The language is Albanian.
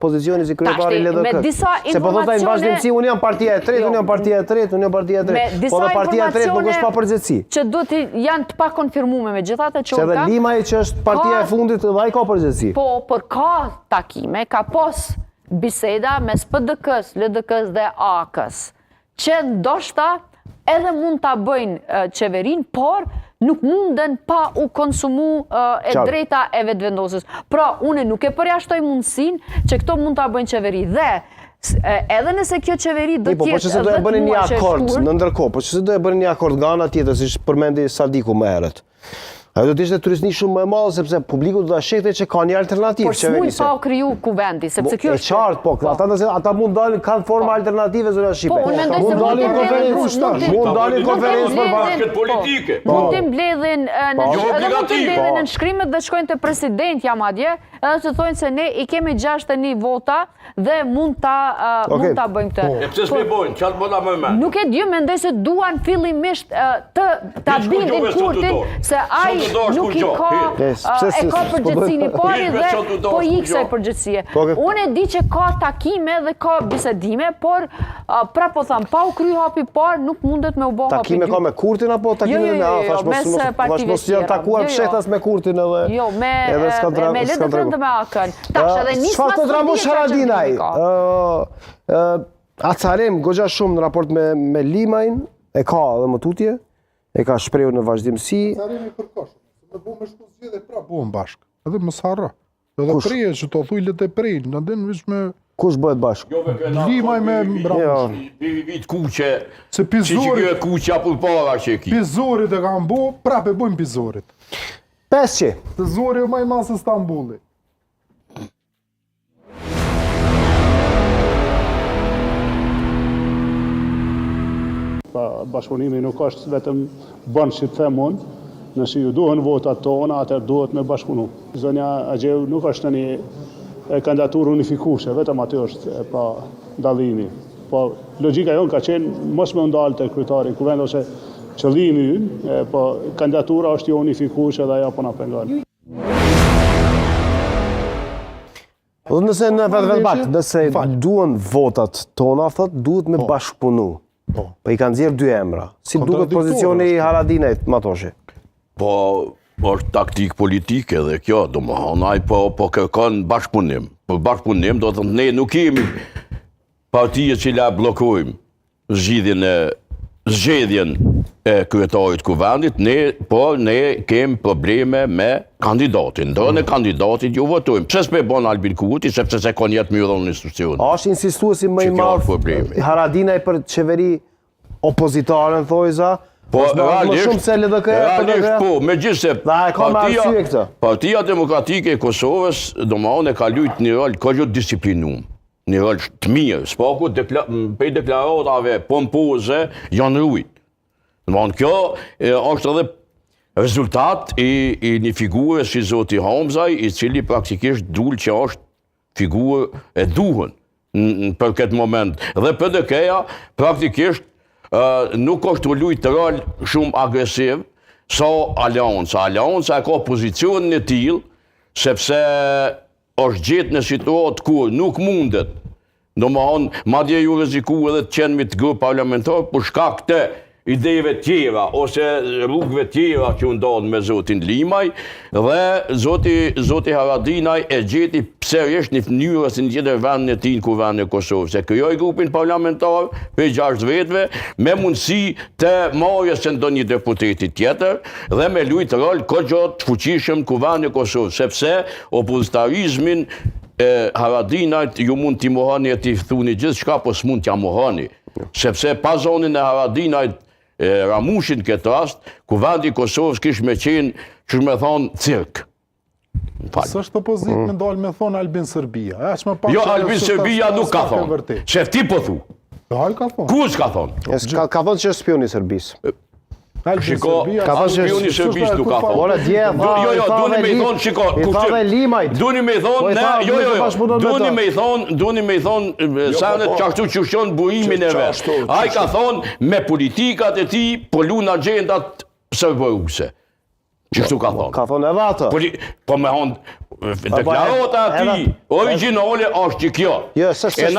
pozicioni si kryetari LDK. Se po thotë ai vazhdimsi, unë jam partia e tretë, unë jam partia e tretë, unë jam partia e tretë. Po dhe partia e tretë nuk është pa përgjegjësi. Që duhet janë të pakonfirmuar megjithatë që se edhe Limaj që është partia e fundit dhe ai ka përgjegjësi. Po, për ka takime, ka pas biseda mes PDK-s, LDK-s dhe AK-s, që ndoshta edhe mund ta bëjnë qeverin, por nuk munden pa u konsumu e drejta e vetëvendosjes. Pra, une nuk e përjashtoj mundësin që këto mund ta bëjnë qeveri. Dhe edhe nëse kjo qeveri do tjetë 10 muaj që shkur... Po që se do e bëni një akord në ndërkohë, po që se do e bëni një akord nga ana tjetër, si përmendi Sadiku më herët. Ajo do të ishte turizmi shumë më e madhe sepse publiku do ta shihte që ka një alternativë Por qeverisë. s'mund pa u kriju kuvendi, sepse kjo është qartë, po, ata mund dalin kanë forma alternative zona shqipe. Po, unë mendoj se mund dalin konferencë për bashkët politike. Mund të mbledhin në shkrimet dhe shkojnë te presidenti madje, edhe të thonë se ne i kemi 61 vota dhe mund ta bëjmë këtë. E pse s'e bojnë? Çfarë bëna më më? Nuk e di, mendoj se duan fillimisht ta bindin Kurtin se ai nuk i ka përgjegjësinë i parë dhe po i kësaj përgjegjësie. Unë e di që ka takime dhe ka bisedime, por pra po tham, pa u kry hapi parë nuk mundet me u bë hapi. Takime ka me Kurtin apo takime me mes mos janë takuar fshehtas me Kurtin edhe jo, me LDK-n dhe me AK-n. Tash edhe nisma çfarë Ramush Haradinaj? Acarem goxha shumë në raport me Limajn, e ka edhe më tutje. E ka shprehur në vazhdimsi. Sarimi i kërkosh. Me bu me shku zgjedhje pra buam bashk. Edhe mos harro. Edhe prije që to thuj letë pril, na den vish me kush bëhet bashk? Limaj me Ramush. Vit kuqe. Se pizorit. Që kuqe apo para që ki. Pizorit e kanë bu, prapë bëjmë pizorit. 500. Pizori më i madh se Stambolli. Bashkëpunimi nuk është vetëm bën që të them unë, nëse ju duhen votat tona, atëherë duhet me bashkëpunu. Zonja Agjeu nuk është një kandidaturë unifikuese, vetëm aty është pa dallimi. Po logjika jonë ka qenë mos me ndalë te kryetari i kuvendit ose qëllimi ynë, po kandidatura është jo unifikuese dhe ajo po na pengon. Nëse në vetë nëse duhen votat tona, thot duhet me bashkëpunu. Po i kanë nxjerrë 2 emra. Si duket pozicioni i Haradinajt, Matoshi? Po është taktik politike dhe kjo, domethënë ai po kërkon bashkëpunim. Po bashkëpunim do të thotë ne nuk kemi partie që la bllokojmë zgjedhjen e kryetarit kuvendit, ne kemi probleme me kandidatin. Ndërën e kandidatit ju votojmë. Pse s'pe bon Albin Kurti, sepse se kon jetë myrën në institucion. A është insistuesi më i madh Haradinaj për qeveri opozitare, në thojza? Po, realisht, po, megjithëse Partia Demokratike e Kosovës, domethënë ka luajtur një rol kaq disiplinuar. Një rol të mirë, spaku për deklaratave pompoze janë rujt. Domethënë kjo është edhe rezultat i një figure si zoti Hamzaj, i cili praktikisht dul që është figurë e duhur për këtë moment. Dhe PDK-ja praktikisht nuk është luajtur rol shumë agresiv sa Aleanca. Aleanca ka pozicionin e tillë sepse është gjetë në situatë ku nuk mundet. Domethënë, madje ju rreziku edhe të qenë me të grup parlamentar për shkak të ideve tjera ose rrugëve tjera që u ndodhin me zotin Limaj dhe zoti Haradinaj e gjeti seriozisht në mënyrë se në tjetër vendin e tij në kuvendin e Kosovës. Se krijoi grupin parlamentar për 6 vetëve me mundësi të marrjes së ndonjë deputeti tjetër dhe me luajt rol kogjo të fuqishëm kuvendin e Kosovës, sepse opozitarizmin Haradinajt ju mund t'i mohani e t'i thuni gjithçka, po s'mund t'ja mohani. Sepse pa zonin e Haradinajt Ramushin këtë rast, kuvendi i Kosovës kishte me qenë, që me thonë, cirk. S'është opozit me ndalë me thonë Albin Serbia. Jo, Albin Serbia nuk ka thonë. Shef ti po thu. Ai ka thonë. Ku s'ka thonë? Ka thonë që është spion i Serbisë. Shiko, spioni Serbisë nuk ka thonë. Jo, duni me i thonë, shiko, duni me i thonë, duni me i thonë, sa në qashtu që shonë burimin e vetë. A i ka thonë, me politikat e ti, po lun agendat sërbëruse. Qështu ka thonë? Ka thonë edhe atë. Po me honë, deklarata ati, originale është që kjo. Jo, s'është